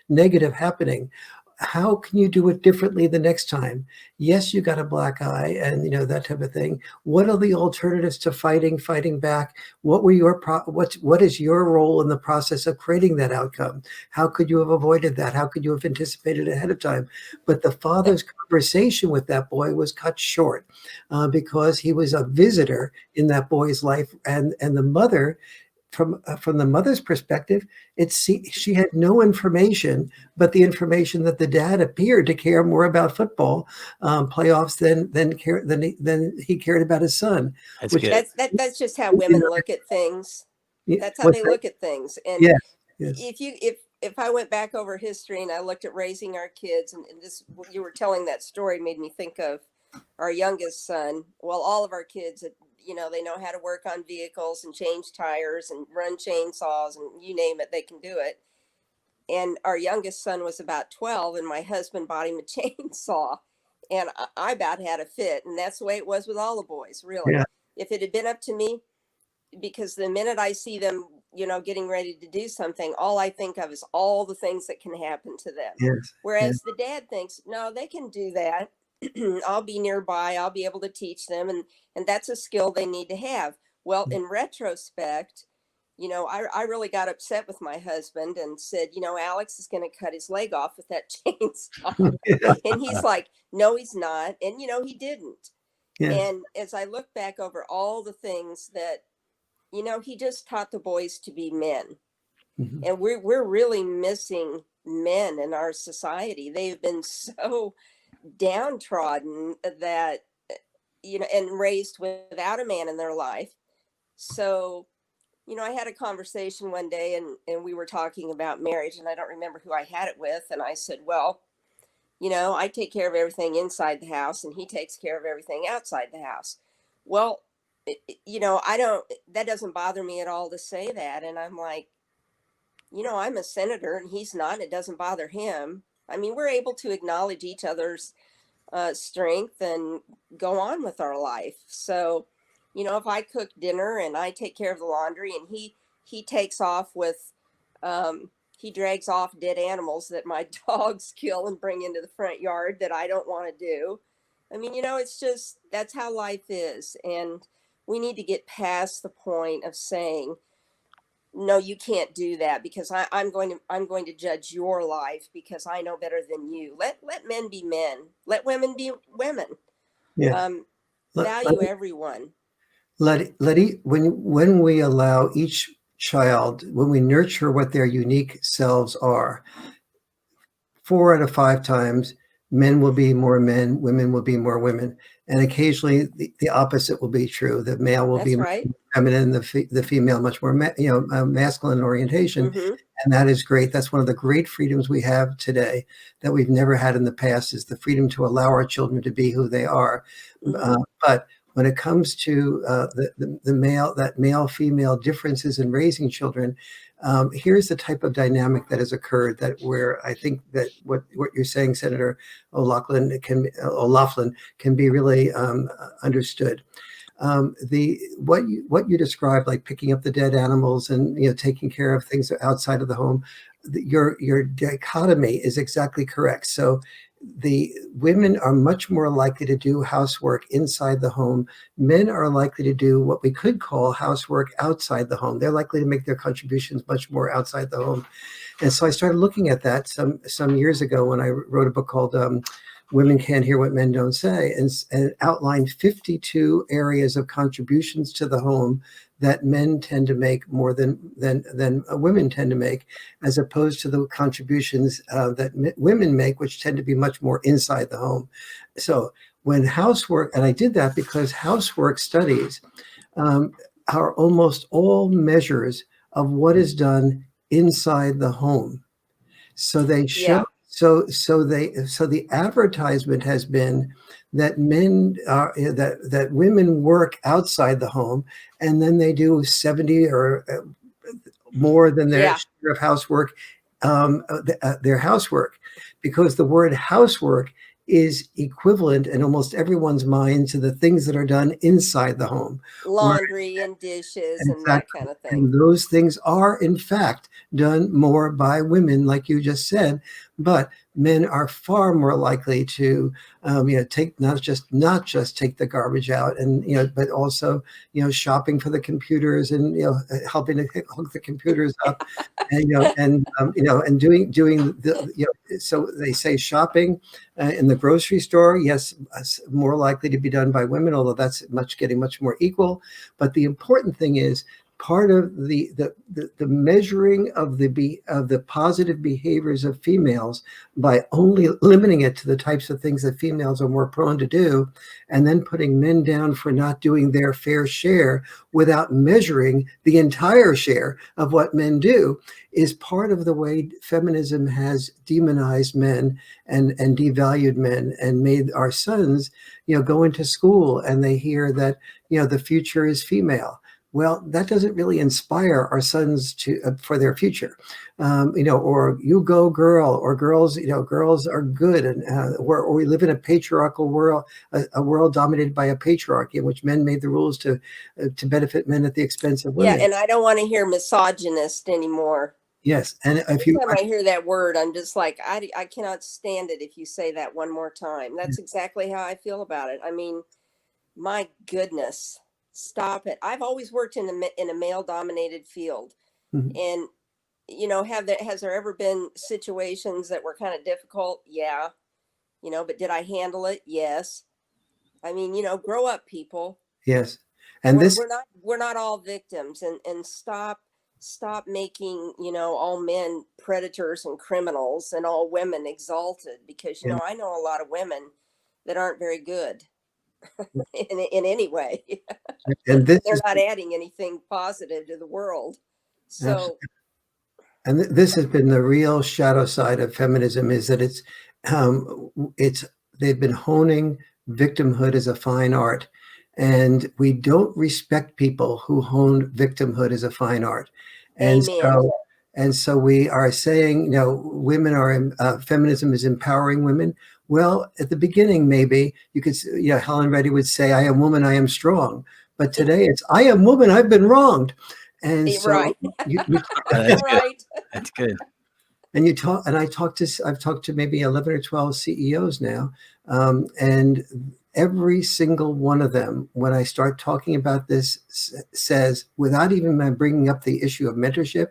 negative happening. how can you do it differently the next time? Yes, you got a black eye and, that type of thing. What are the alternatives to fighting back? What were what is your role in the process of creating that outcome? How could you have avoided that? How could you have anticipated ahead of time? But the father's conversation with that boy was cut short because he was a visitor in that boy's life, and the mother, from the mother's perspective, she had no information but the information that the dad appeared to care more about football playoffs than he cared about his son. That's good. That's just how women look at things. That's how they look at things. And yes, yes. if I went back over history and I looked at raising our kids, and this, you were telling that story, made me think of our youngest son. Well, all of our kids, they know how to work on vehicles and change tires and run chainsaws and you name it, they can do it. And our youngest son was about 12, and my husband bought him a chainsaw, and I about had a fit. And that's the way it was with all the boys, really. Yeah. If it had been up to me, because the minute I see them, getting ready to do something, all I think of is all the things that can happen to them. Yes. Whereas the dad thinks, no, they can do that. I'll be nearby. I'll be able to teach them. And that's a skill they need to have. Well, in retrospect, I really got upset with my husband and said, Alex is going to cut his leg off with that chainsaw. And he's like, no, he's not. And, he didn't. Yeah. And as I look back over all the things that, he just taught the boys to be men. Mm-hmm. And we're really missing men in our society. They've been so downtrodden that, and raised without a man in their life. So, I had a conversation one day and we were talking about marriage, and I don't remember who I had it with. And I said, well, I take care of everything inside the house and he takes care of everything outside the house. Well, that doesn't bother me at all to say that. And I'm like, I'm a senator and he's not, it doesn't bother him. I mean, we're able to acknowledge each other's strength and go on with our life. So, if I cook dinner and I take care of the laundry and he takes off with, he drags off dead animals that my dogs kill and bring into the front yard that I don't want to do. I mean, it's just, that's how life is. And we need to get past the point of saying, no, you can't do that because I'm going to judge your life because I know better than you. Let men be men. Let women be women. Yeah. Value everyone. When we allow each child, when we nurture what their unique selves are, 4 out of 5 times, men will be more men, women will be more women. And occasionally the opposite will be true. The male will be right. Feminine, the female much more masculine orientation. Mm-hmm. And that is great. That's one of the great freedoms we have today that we've never had in the past, is the freedom to allow our children to be who they are. Mm-hmm. But when it comes to the male-female differences in raising children, here's the type of dynamic that has occurred, that where I think that what you're saying, Senator O Laughlin, can be really understood. What you described, like picking up the dead animals and taking care of things outside of the home, your dichotomy is exactly correct. So the women are much more likely to do housework inside the home. Men are likely to do what we could call housework outside the home. They're likely to make their contributions much more outside the home. And so I started looking at that some years ago when I wrote a book called Women Can't Hear What Men Don't Say, and outlined 52 areas of contributions to the home that men tend to make more than women tend to make, as opposed to the contributions that women make, which tend to be much more inside the home. So when housework, and I did that because housework studies are almost all measures of what is done inside the home. So they show. Yeah. So the advertisement has been that that women work outside the home, and then they do 70 or more than their share of housework, their housework, because the word housework is equivalent in almost everyone's mind to the things that are done inside the home. Laundry and dishes and that kind of thing. And those things are, in fact, done more by women, like you just said. but men are far more likely to, take not just take the garbage out, and but also shopping for the computers, and helping to hook the computers up, and and doing the so they say shopping in the grocery store, yes, more likely to be done by women, although that's getting much more equal. But the important thing is, part of the measuring of the positive behaviors of females by only limiting it to the types of things that females are more prone to do, and then putting men down for not doing their fair share without measuring the entire share of what men do, is part of the way feminism has demonized men and devalued men, and made our sons go into school and they hear that the future is female. Well, that doesn't really inspire our sons to for their future, or you go girl, or girls, girls are good, and or we live in a patriarchal world, a world dominated by a patriarchy in which men made the rules to benefit men at the expense of women. Yeah, and I don't want to hear misogynist anymore. Yes, and if Every you time I hear that word, I'm just like, I cannot stand it if you say that one more time. That's exactly how I feel about it. I mean, my goodness, stop it. I've always worked in a male dominated field, Mhm. and has there ever been situations that were kind of difficult? Yeah, but did I handle it? Yes. I mean, grow up, people. Yes, and this We're not all victims, and stop making all men predators and criminals and all women exalted, because yeah, I know a lot of women that aren't very good in any way. and this They're is not adding anything positive to the world. So And this has been the real shadow side of feminism, is that it's they've been honing victimhood as a fine art, and we don't respect people who hone victimhood as a fine art. And amen. so we are saying, women are feminism is empowering women. Well, at the beginning, maybe you could, Helen Reddy would say, "I am woman, I am strong," but today it's, "I am woman, I've been wronged." And so Right. you That's good. Right. That's good. and I've talked to maybe 11 or 12 CEOs now, and every single one of them, when I start talking about this, says, without even bringing up the issue of mentorship,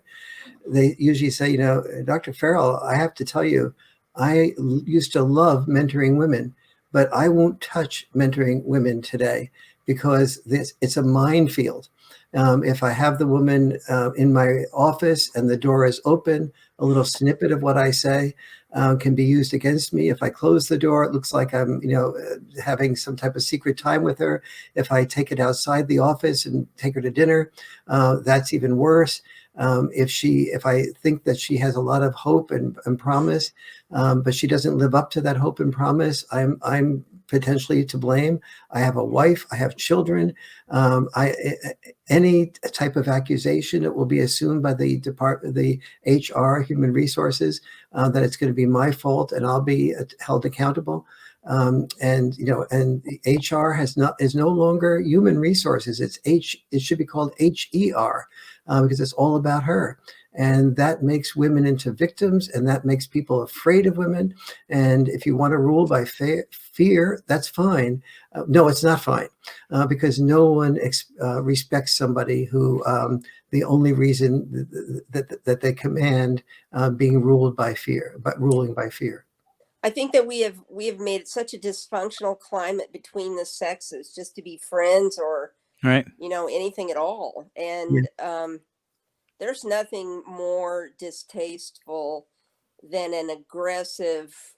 they usually say, "Dr. Farrell, I have to tell you, I used to love mentoring women, but I won't touch mentoring women today, because it's a minefield. If I have the woman in my office and the door is open, a little snippet of what I say can be used against me. If I close the door, it looks like I'm, having some type of secret time with her. If I take it outside the office and take her to dinner, that's even worse. If I think that she has a lot of hope and promise, but she doesn't live up to that hope and promise, I'm potentially to blame. I have a wife, I have children. Any type of accusation, it will be assumed by the HR, human resources, that it's going to be my fault, and I'll be held accountable. And the HR is no longer human resources. It should be called HER, because it's all about her. And that makes women into victims, and that makes people afraid of women. And if you want to rule by fear, that's fine. No, it's not fine, because no one respects somebody who the only reason that they command being ruled by fear, but ruling by fear. I think that we have made it such a dysfunctional climate between the sexes, just to be friends, or Right. anything at all. And there's nothing more distasteful than an aggressive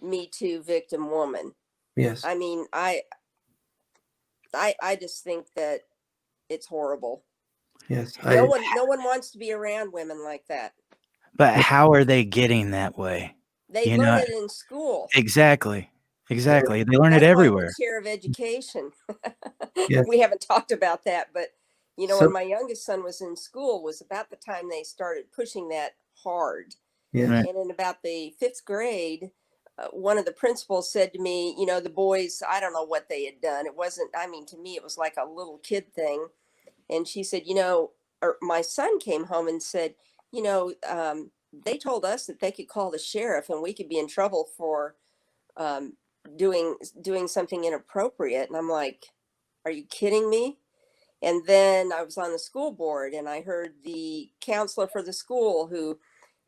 Me Too victim woman. Yes. I mean, I just think that it's horrible. Yes. No one wants to be around women like that. But how are they getting that way? They You learn know, it in school. exactly. Exactly. They learn it That's why I'm the everywhere. chair of education. Yes. We haven't talked about that, but So when my youngest son was in school, was about the time they started pushing that hard. yes. Right. And in about the 5th grade, one of the principals said to me, the boys, I don't know what they had done. It wasn't, I mean, to me, it was like a little kid thing. And she said, or my son came home and said, they told us that they could call the sheriff and we could be in trouble for doing something inappropriate. And I'm like, are you kidding me? And then I was on the school board and I heard the counselor for the school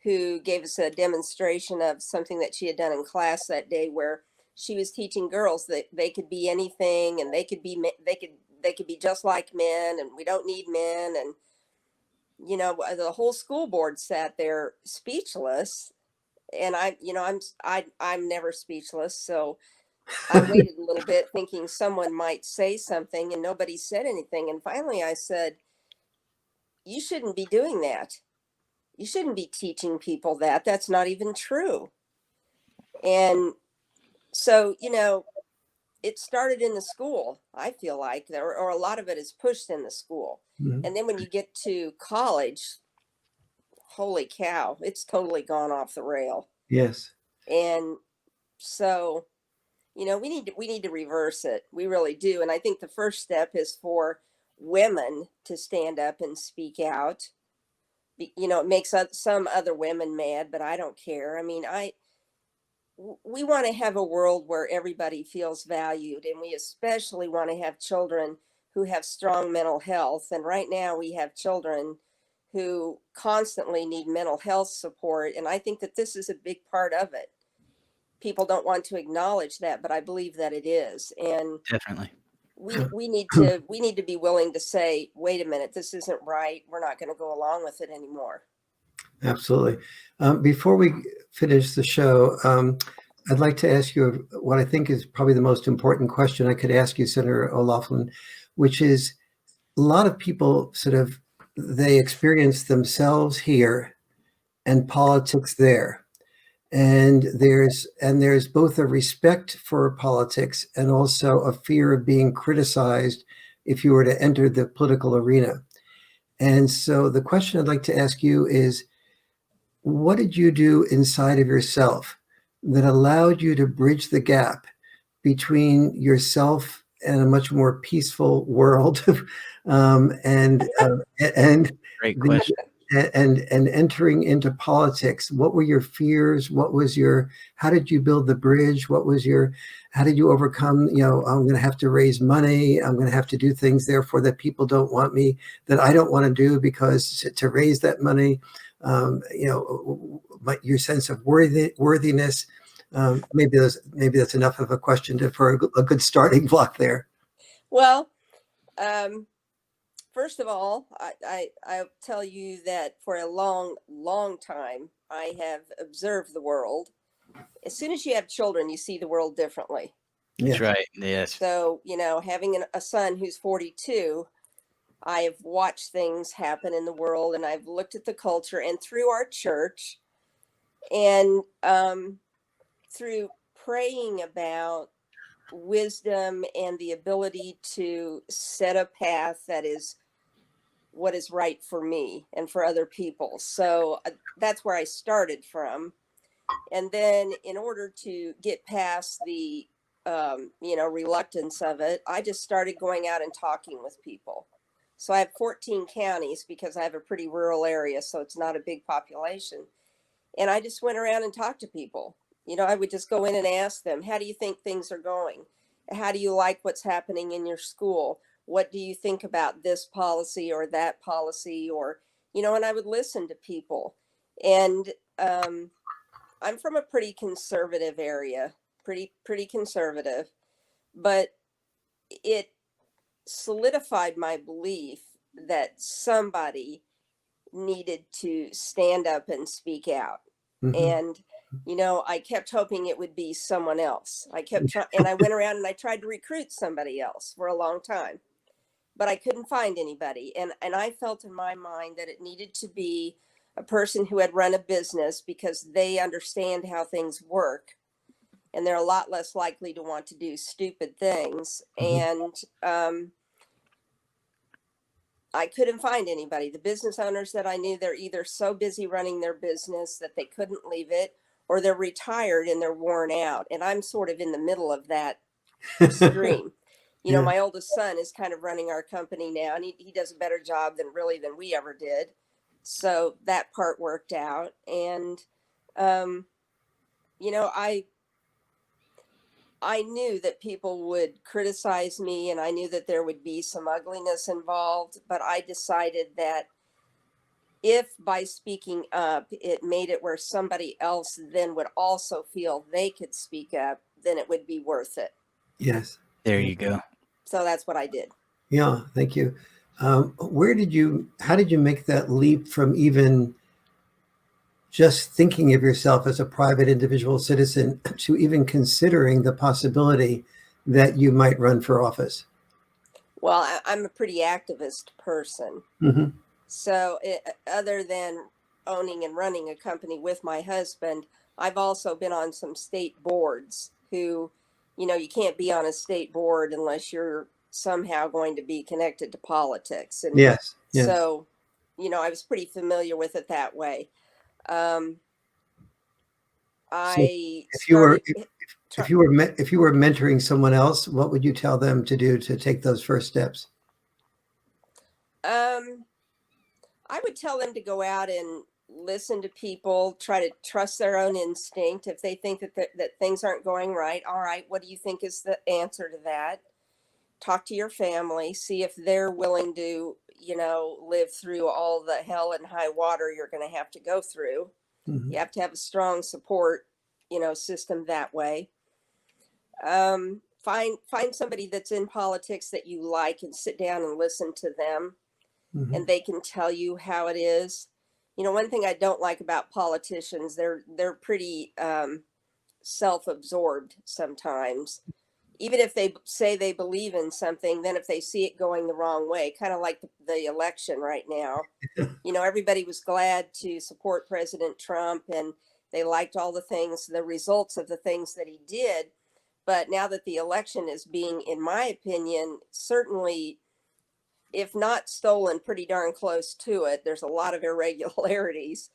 who gave us a demonstration of something that she had done in class that day, where she was teaching girls that they could be anything and they could be just like men, and we don't need men. And the whole school board sat there speechless. And I'm never speechless, so I waited a little bit thinking someone might say something, and nobody said anything. And finally I said, you shouldn't be doing that. You shouldn't be teaching people that. That's not even true. And so, it started in the school, I feel like, or a lot of it is pushed in the school. Mhm. And then when you get to college, holy cow, it's totally gone off the rail. Yes. And so, we need to reverse it. We really do. And I think the first step is for women to stand up and speak out. It makes some other women mad, but I don't care. I mean, we want to have a world where everybody feels valued, and we especially want to have children who have strong mental health. And right now we have children who constantly need mental health support. And I think that this is a big part of it. People don't want to acknowledge that, but I believe that it is. And Definitely. we need to be willing to say, wait a minute, this isn't right. We're not going to go along with it anymore. Absolutely. Before we finish the show, I'd like to ask you what I think is probably the most important question I could ask you, Senator O Laughlin, which is, a lot of people they experience themselves here and politics there. And there's both a respect for politics and also a fear of being criticized if you were to enter the political arena. And so the question I'd like to ask you is, what did you do inside of yourself that allowed you to bridge the gap between yourself and a much more peaceful world, and Great question. and entering into politics? What were your fears? How did you build the bridge? How did you overcome, I'm going to have to raise money. I'm going to have to do things, therefore, that people don't want me, that I don't want to do, because to raise that money, your sense of worthiness. Maybe that's enough of a question for a good starting block there. Well, first of all, I'll tell you that for a long, long time, I have observed the world. As soon as you have children, you see the world differently. That's right. Yes. So, having a son who's 42, I have watched things happen in the world, and I've looked at the culture, and through our church, and through praying about wisdom and the ability to set a path that is what is right for me and for other people. So that's where I started from. And then in order to get past the, reluctance of it, I just started going out and talking with people. So I have 14 counties because I have a pretty rural area, so it's not a big population. And I just went around and talked to people. I would just go in and ask them, how do you think things are going? How do you like what's happening in your school? What do you think about this policy or that policy? Or, and I would listen to people. And I'm from a pretty conservative area, pretty conservative, but it solidified my belief that somebody needed to stand up and speak out. Mm-hmm. And I kept hoping it would be someone else. And I went around and I tried to recruit somebody else for a long time, but I couldn't find anybody. And I felt in my mind that it needed to be a person who had run a business, because they understand how things work, and they're a lot less likely to want to do stupid things. Mm-hmm. And I couldn't find anybody. The business owners that I knew, they're either so busy running their business that they couldn't leave it, or they're retired and they're worn out. And I'm sort of in the middle of that extreme. Yeah. My oldest son is kind of running our company now, and he does a better job than we ever did. So that part worked out. And, you know, I knew that people would criticize me, and I knew that there would be some ugliness involved, but I decided that if by speaking up, it made it where somebody else then would also feel they could speak up, then it would be worth it. Yes. There you go. So that's what I did. Yeah, thank you. How did you make that leap from even just thinking of yourself as a private individual citizen to even considering the possibility that you might run for office? Well, I'm a pretty activist person. Mm-hmm. So other than owning and running a company with my husband, I've also been on some state boards who, you know, you can't be on a state board unless you're somehow going to be connected to politics. And Yes. Yes. so, you know, I was pretty familiar with it that way. I If you were started. if you were mentoring someone else, what would you tell them to do to take those first steps? I would tell them to go out and listen to people, try to trust their own instinct. If they think that things aren't going right, all right, what do you think is the answer to that? Talk to your family, see if they're willing to, you know, live through all the hell and high water you're going to have to go through. Mm-hmm. You have to have a strong support, you know, system that way. Find somebody that's in politics that you like and sit down and listen to them. Mm-hmm. And they can tell you how it is. You know, one thing I don't like about politicians, they're pretty self-absorbed sometimes. Even if they say they believe in something, then if they see it going the wrong way, kind of like the election right now, you know, everybody was glad to support President Trump, and they liked all the things, the results of the things that he did. But now that the election is being, in my opinion, certainly, if not stolen, pretty darn close to it. There's a lot of irregularities,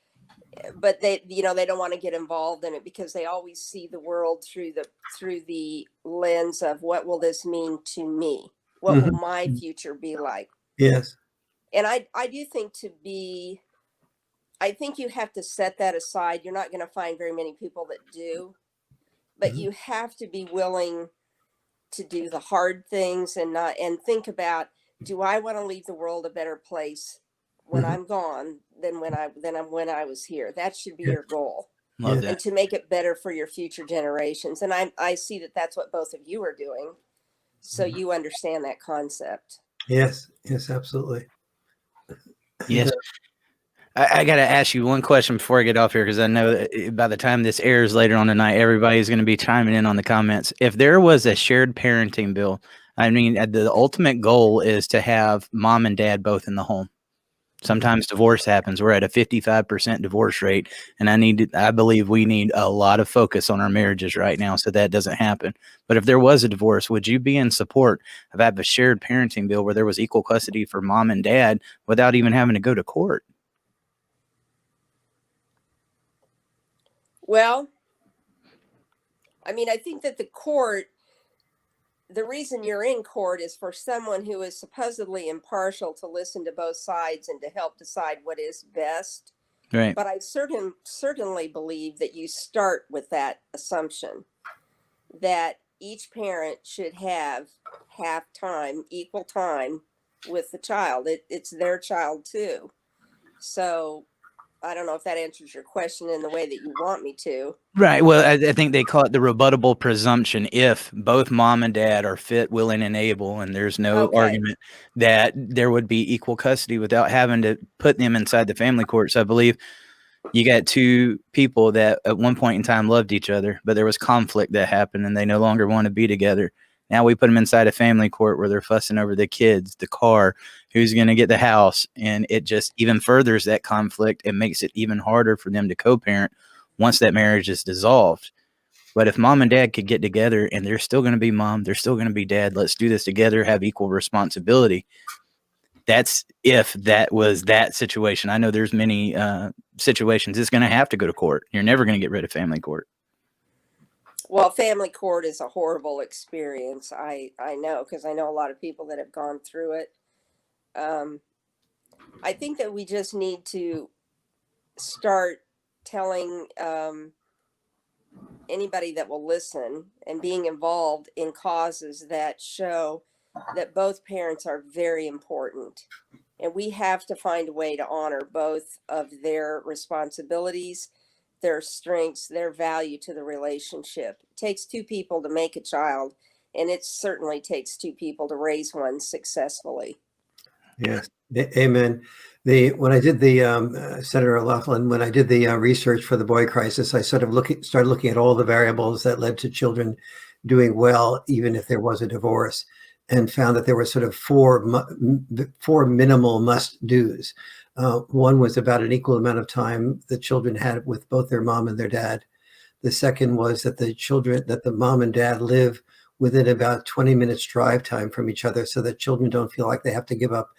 but they, you know, they don't want to get involved in it because they always see the world through the lens of what will this mean to me? What Mm-hmm. will my future be like? Yes. And I do think I think you have to set that aside. You're not going to find very many people that do, but Mm-hmm. you have to be willing to do the hard things and think about, do I want to leave the world a better place when Mm-hmm. I'm gone than when I was here? That should be Yeah. your goal. Love Yeah. And that. to make it better for your future generations. And I see that that's what both of you are doing. So you understand that concept. Yes. Yes. Absolutely. Yes. I got to ask you one question before I get off here, because I know that by the time this airs later on tonight, everybody's going to be chiming in on the comments. If there was a shared parenting bill, I mean, the ultimate goal is to have mom and dad both in the home. Sometimes divorce happens. We're at a 55% divorce rate, and I believe we need a lot of focus on our marriages right now so that doesn't happen. But if there was a divorce, would you be in support of having a shared parenting bill where there was equal custody for mom and dad without even having to go to court? Well, I mean, I think that the reason you're in court is for someone who is supposedly impartial to listen to both sides and to help decide what is best. Right. But I certainly believe that you start with that assumption that each parent should have equal time with the child. It's their child too. So I don't know if that answers your question in the way that you want me to. Right. Well, I think they call it the rebuttable presumption. If both mom and dad are fit, willing, and able, and there's no argument that there would be equal custody without having to put them inside the family courts. I believe you got two people that at one point in time loved each other, but there was conflict that happened and they no longer want to be together. Now we put them inside a family court where they're fussing over the kids, the car, who's going to get the house. And it just even furthers that conflict and makes it even harder for them to co-parent once that marriage is dissolved. But if mom and dad could get together and they're still going to be mom, they're still going to be dad, let's do this together, have equal responsibility. That's if that was that situation. I know there's many situations it's going to have to go to court. You're never going to get rid of family court. Well, family court is a horrible experience. I know, because I know a lot of people that have gone through it. I think that we just need to start telling anybody that will listen and being involved in causes that show that both parents are very important. And we have to find a way to honor both of their responsibilities, their strengths, their value to the relationship. It takes two people to make a child, and it certainly takes two people to raise one successfully. Yes, amen. When I did the Senator O Laughlin, when I did the research for the boy crisis, I started looking at all the variables that led to children doing well, even if there was a divorce, and found that there were sort of four minimal must-dos. One was about an equal amount of time the children had with both their mom and their dad. The second was that the mom and dad live within about 20 minutes drive time from each other, so that children don't feel like they have to give up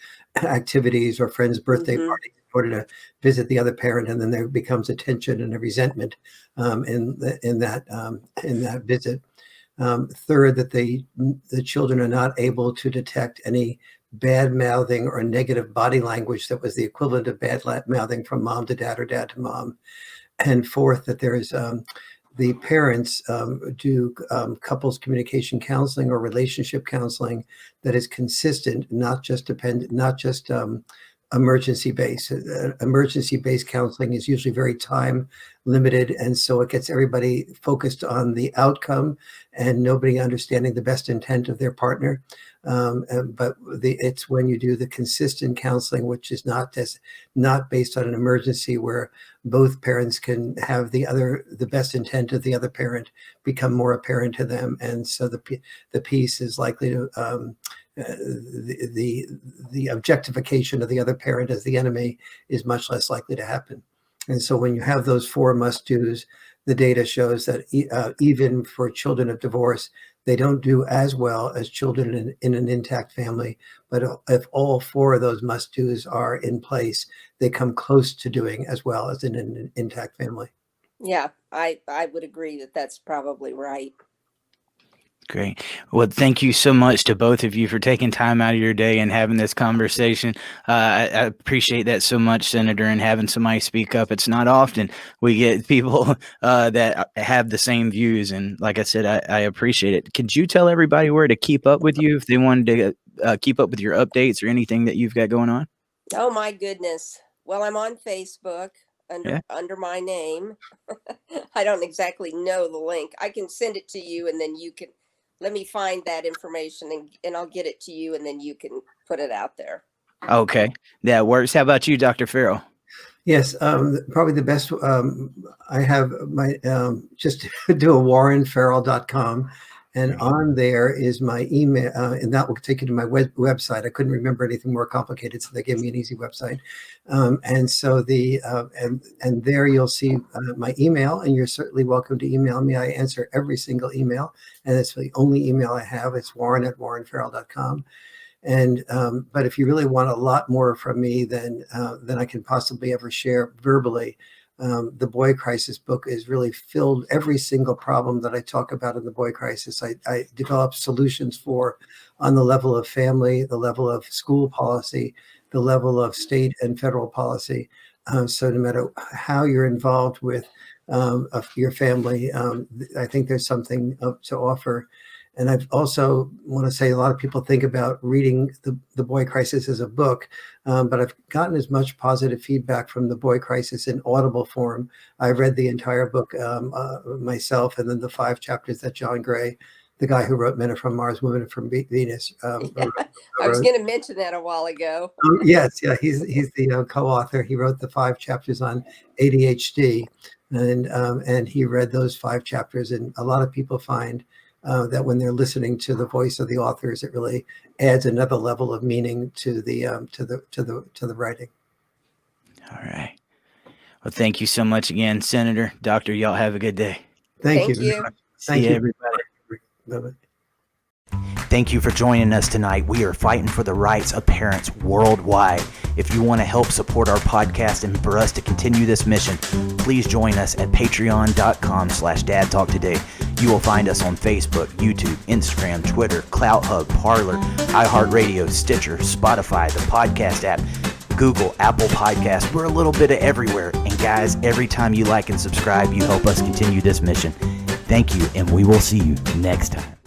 activities or friends' birthday parties in order to visit the other parent, and then there becomes a tension and a resentment in that visit. Third, that the children are not able to detect any bad mouthing or negative body language that was the equivalent of bad mouthing from mom to dad or dad to mom. And fourth, that there is the parents do couples communication counseling or relationship counseling that is consistent, not just emergency-based. Emergency-based counseling is usually very time limited, and so it gets everybody focused on the outcome and nobody understanding the best intent of their partner. But it's when you do the consistent counseling, which is not based on an emergency, where both parents can have the best intent of the other parent become more apparent to them, and so the piece is likely to the objectification of the other parent as the enemy is much less likely to happen. And so when you have those four must-dos, the data shows that even for children of divorce, they don't do as well as children in an intact family. But if all four of those must-dos are in place, they come close to doing as well as in an intact family. Yeah, I would agree that that's probably right. Great. Well, thank you so much to both of you for taking time out of your day and having this conversation. I appreciate that so much, Senator, and having somebody speak up. It's not often we get people that have the same views. And like I said, I appreciate it. Could you tell everybody where to keep up with you if they wanted to keep up with your updates or anything that you've got going on? Oh, my goodness. Well, I'm on Facebook under my name. I don't exactly know the link. I can send it to you, and then you can let me find that information and I'll get it to you, and then you can put it out there. Okay, that works. How about you, Dr. Farrell? Yes, probably the best. I have my just do a warrenfarrell.com, and on there is my email, and that will take you to my website. I couldn't remember anything more complicated, so they gave me an easy website. And so and there you'll see my email, and you're certainly welcome to email me. I answer every single email, and it's the only email I have. It's warren@warrenfarrell.com. And but if you really want a lot more from me than I can possibly ever share verbally, the Boy Crisis book is really filled every single problem that I talk about in the Boy Crisis. I develop solutions for on the level of family, the level of school policy, the level of state and federal policy. So no matter how you're involved with your family, I think there's something to offer. And I've also want to say a lot of people think about reading the Boy Crisis as a book, but I've gotten as much positive feedback from the Boy Crisis in audible form. I read the entire book myself, and then the 5 chapters that John Gray, the guy who wrote Men Are From Mars, Women Are From Venus. I was going to mention that a while ago. Yes, yeah, he's the co-author. He wrote the 5 chapters on ADHD, and he read those 5 chapters, and a lot of people find that when they're listening to the voice of the authors, it really adds another level of meaning to the writing. All right. Well, thank you so much again, Senator. Doctor, y'all have a good day. Thank you. Thank you, everybody. Bye-bye. Thank you for joining us tonight. We are fighting for the rights of parents worldwide. If you want to help support our podcast and for us to continue this mission, please join us at patreon.com/dadtalktoday. You will find us on Facebook, YouTube, Instagram, Twitter, CloutHub, Parler, iHeartRadio, Stitcher, Spotify, the podcast app. Google, Apple Podcasts. We're a little bit of everywhere. And guys, every time you like and subscribe, you help us continue this mission. Thank you, and we will see you next time.